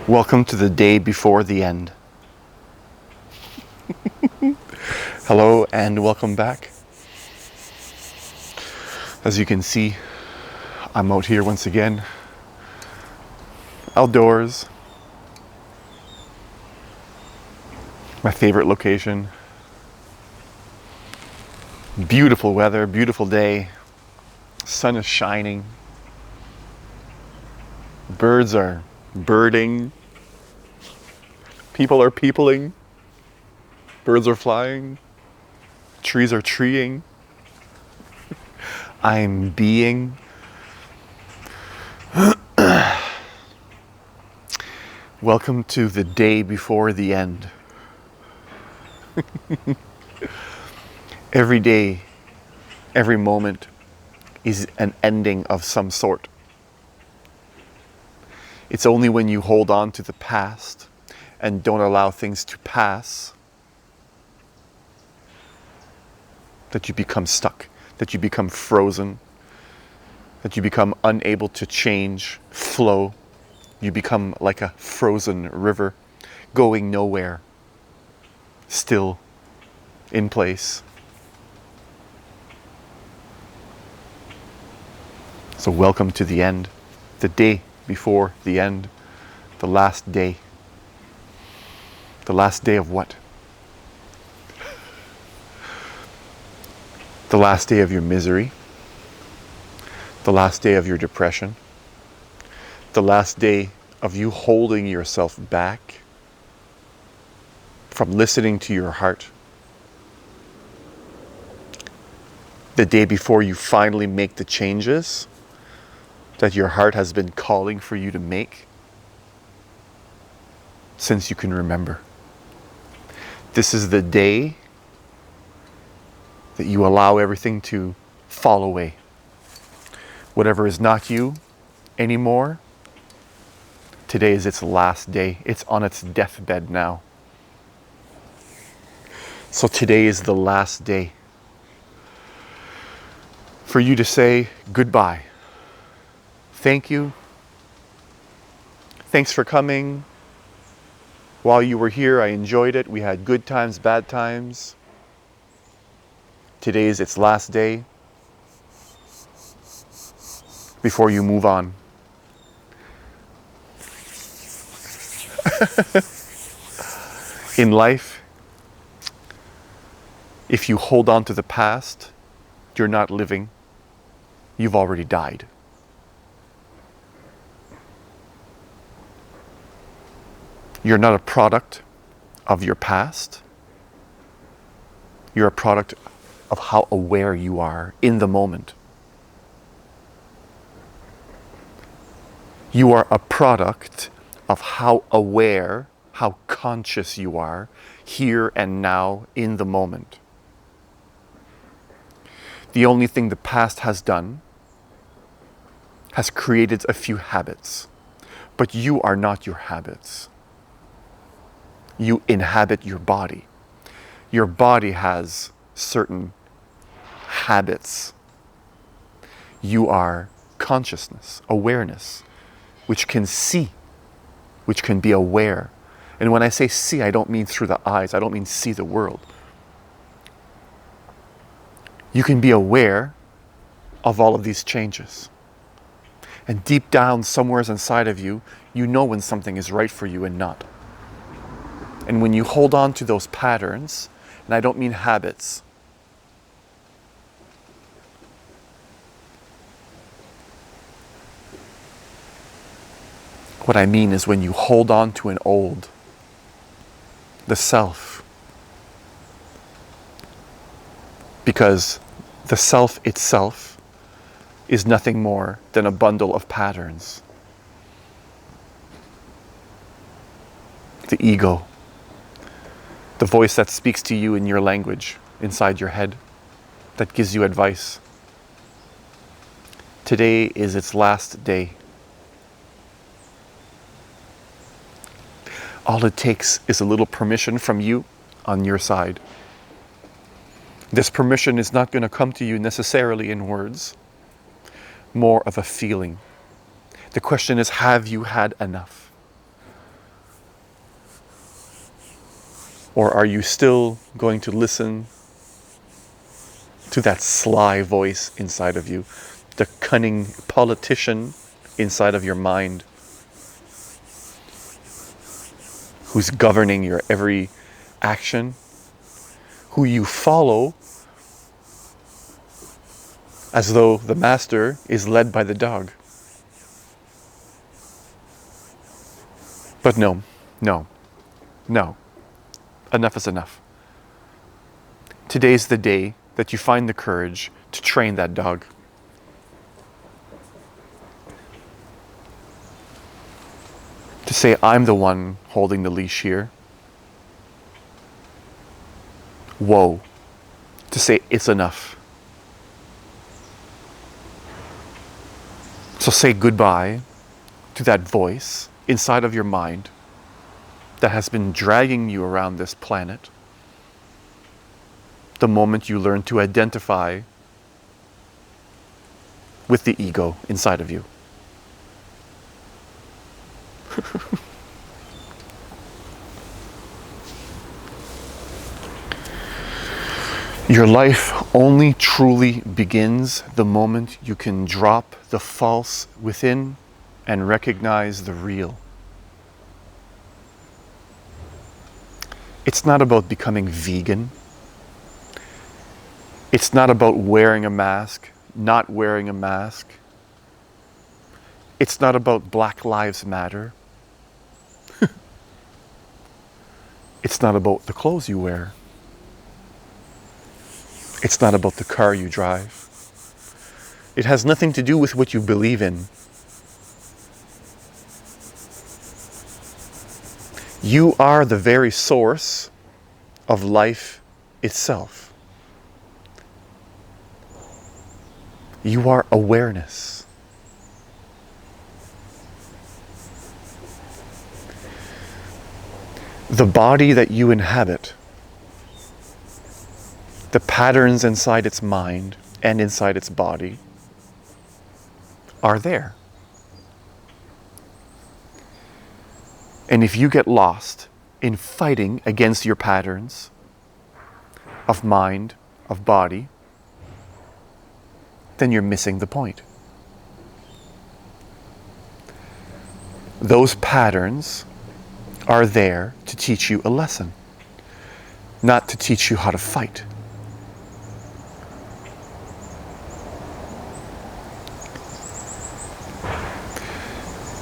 Welcome to the day before the end. Hello and welcome back. As you can see, I'm out here once again, outdoors. My favorite location. Beautiful weather, beautiful day. Sun is shining. Birds are birding. People are peopling. Birds are flying. Trees are treeing. I'm being. Welcome to the day before the end. Every day, every moment is an ending of some sort. It's only when you hold on to the past and don't allow things to pass that you become stuck, that you become frozen, that you become unable to change, flow. You become like a frozen river, going nowhere, still in place. So welcome to the end, the day before the end, the last day. The last day of what? The last day of your misery, the last day of your depression, the last day of you holding yourself back from listening to your heart. The day before you finally make the changes that your heart has been calling for you to make since you can remember. This is the day that you allow everything to fall away. Whatever is not you anymore, today is its last day. It's on its deathbed now. So today is the last day for you to say goodbye. Thank you. Thanks for coming. While you were here, I enjoyed it. We had good times, bad times. Today is its last day before you move on. In life, if you hold on to the past, you're not living. You've already died. You're not a product of your past. You're a product of how aware you are in the moment. You are a product of how aware, how conscious you are here and now in the moment. The only thing the past has done has created a few habits, but you are not your habits. You inhabit your body. Your body has certain habits. You are consciousness, awareness, which can see, which can be aware. And when I say see, I don't mean through the eyes. I don't mean see the world. You can be aware of all of these changes. And deep down, somewhere inside of you, you know when something is right for you and not. And when you hold on to those patterns, and I don't mean habits, what I mean is when you hold on to an old, the self, because the self itself is nothing more than a bundle of patterns. The ego, the voice that speaks to you in your language, inside your head, that gives you advice. Today is its last day. All it takes is a little permission from you on your side. This permission is not going to come to you necessarily in words, more of a feeling. The question is, have you had enough? Or are you still going to listen to that sly voice inside of you, the cunning politician inside of your mind, who's governing your every action, who you follow as though the master is led by the dog? But no, no, no. Enough is enough. Today's the day that you find the courage to train that dog. To say, I'm the one holding the leash here. Whoa. To say, it's enough. So say goodbye to that voice inside of your mind that has been dragging you around this planet. The moment you learn to identify with the ego inside of you. Your life only truly begins the moment you can drop the false within and recognize the real. It's not about becoming vegan. It's not about wearing a mask, not wearing a mask. It's not about Black Lives Matter. It's not about the clothes you wear. It's not about the car you drive. It has nothing to do with what you believe in. You are the very source of life itself. You are awareness. The body that you inhabit, the patterns inside its mind and inside its body are there. And if you get lost in fighting against your patterns of mind, of body, then you're missing the point. Those patterns are there to teach you a lesson, not to teach you how to fight.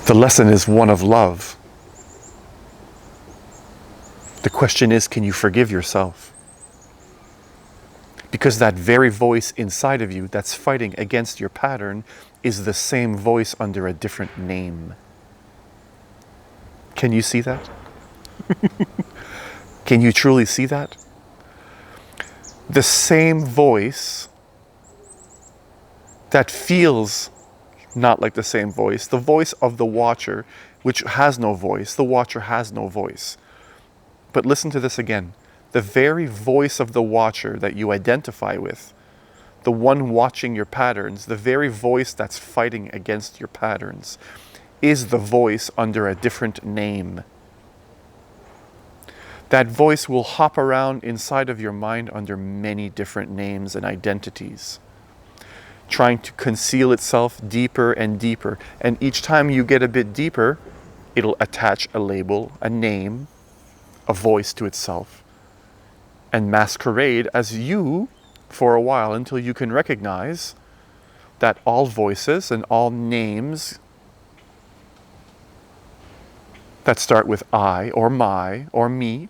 The lesson is one of love. The question is, can you forgive yourself? Because that very voice inside of you that's fighting against your pattern is the same voice under a different name. Can you see that? Can you truly see that? The same voice that feels not like the same voice, the voice of the watcher, which has no voice. The watcher has no voice. But listen to this again. The very voice of the watcher that you identify with, the one watching your patterns, the very voice that's fighting against your patterns, is the voice under a different name. That voice will hop around inside of your mind under many different names and identities, trying to conceal itself deeper and deeper. And each time you get a bit deeper, it'll attach a label, a name, a voice to itself, and masquerade as you for a while until you can recognize that all voices and all names that start with I or my or me,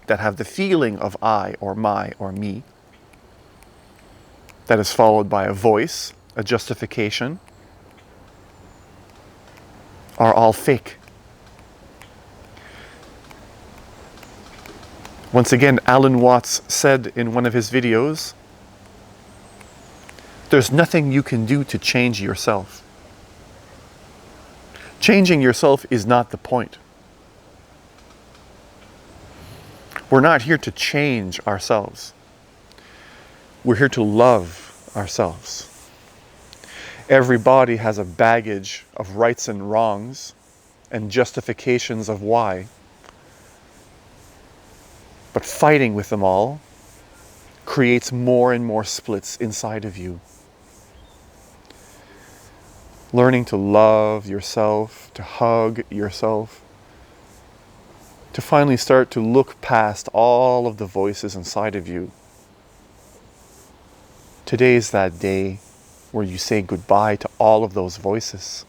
that have the feeling of I or my or me, that is followed by a voice, a justification, are all fake. Once again, Alan Watts said in one of his videos, there's nothing you can do to change yourself. Changing yourself is not the point. We're not here to change ourselves. We're here to love ourselves. Everybody has a baggage of rights and wrongs and justifications of why. But fighting with them all creates more and more splits inside of you. Learning to love yourself, to hug yourself, to finally start to look past all of the voices inside of you. Today is that day where you say goodbye to all of those voices.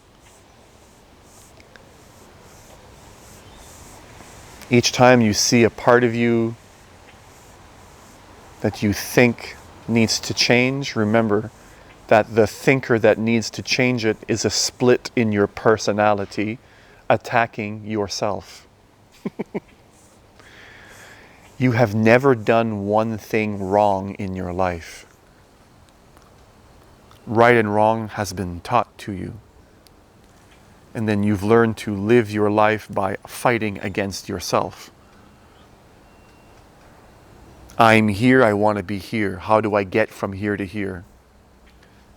Each time you see a part of you that you think needs to change, remember that the thinker that needs to change it is a split in your personality attacking yourself. You have never done one thing wrong in your life. Right and wrong has been taught to you. And then you've learned to live your life by fighting against yourself. I'm here, I want to be here. How do I get from here to here?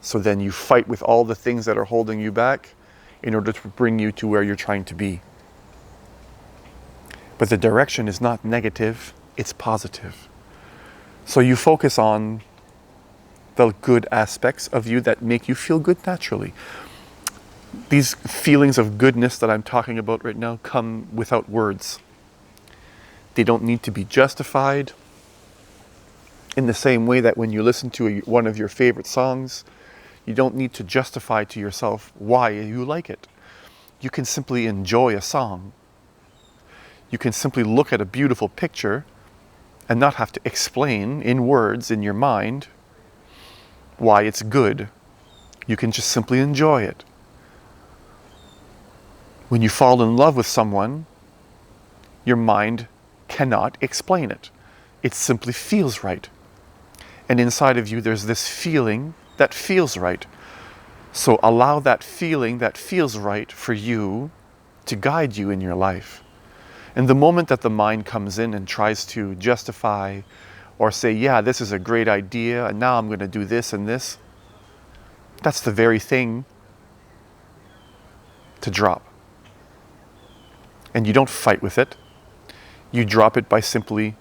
So then you fight with all the things that are holding you back in order to bring you to where you're trying to be. But the direction is not negative, it's positive. So you focus on the good aspects of you that make you feel good naturally. These feelings of goodness that I'm talking about right now come without words. They don't need to be justified. In the same way that when you listen to one of your favorite songs, you don't need to justify to yourself why you like it. You can simply enjoy a song. You can simply look at a beautiful picture and not have to explain in words in your mind why it's good. You can just simply enjoy it. When you fall in love with someone, your mind cannot explain it. It simply feels right. And inside of you, there's this feeling that feels right. So allow that feeling that feels right for you to guide you in your life. And the moment that the mind comes in and tries to justify or say, yeah, this is a great idea, and now I'm going to do this and this, that's the very thing to drop. And you don't fight with it. You drop it by simply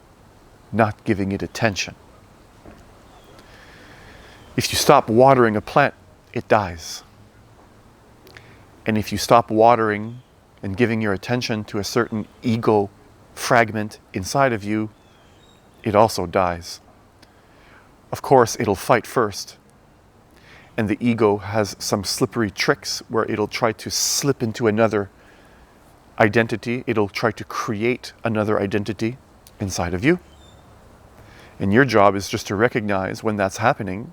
not giving it attention. If you stop watering a plant, it dies. And if you stop watering and giving your attention to a certain ego fragment inside of you, it also dies. Of course, it'll fight first. And the ego has some slippery tricks where it'll try to slip into another identity. It'll try to create another identity inside of you. And your job is just to recognize when that's happening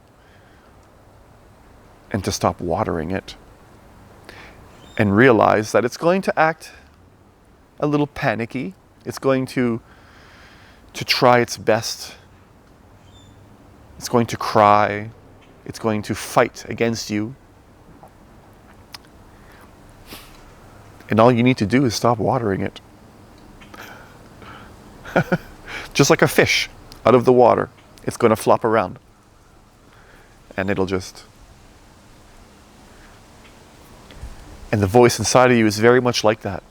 and to stop watering it and realize that it's going to act a little panicky. It's going to try its best. It's going to cry. It's going to fight against you. And all you need to do is stop watering it. Just like a fish out of the water, it's going to flop around. And it'll just... And the voice inside of you is very much like that.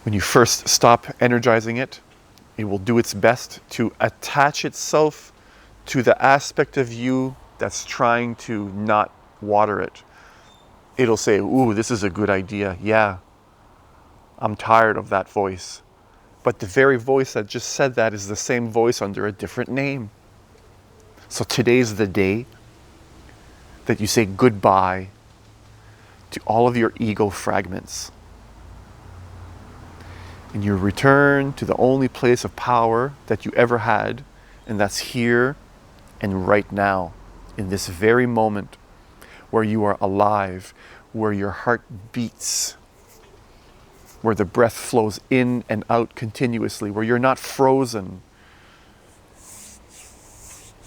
When you first stop energizing it, it will do its best to attach itself to the aspect of you that's trying to not water it. It'll say, ooh, this is a good idea. Yeah, I'm tired of that voice. But the very voice that just said that is the same voice under a different name. So today's the day that you say goodbye to all of your ego fragments. And you return to the only place of power that you ever had, and that's here and right now, in this very moment where you are alive, where your heart beats, where the breath flows in and out continuously, where you're not frozen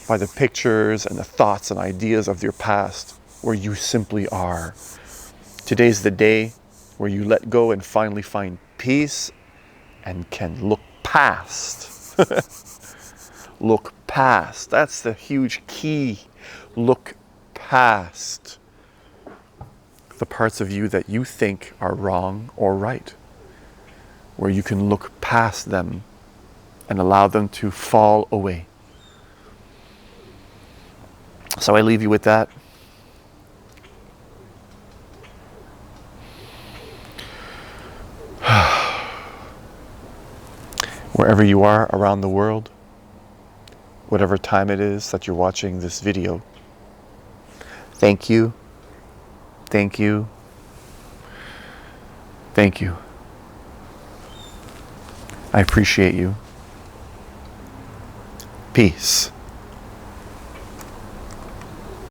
by the pictures and the thoughts and ideas of your past, where you simply are. Today's the day where you let go and finally find peace and can look past. Look past. That's the huge key. Look past the parts of you that you think are wrong or right, where you can look past them and allow them to fall away. So I leave you with that. Wherever you are around the world, whatever time it is that you're watching this video, thank you, thank you, thank you. I appreciate you. Peace.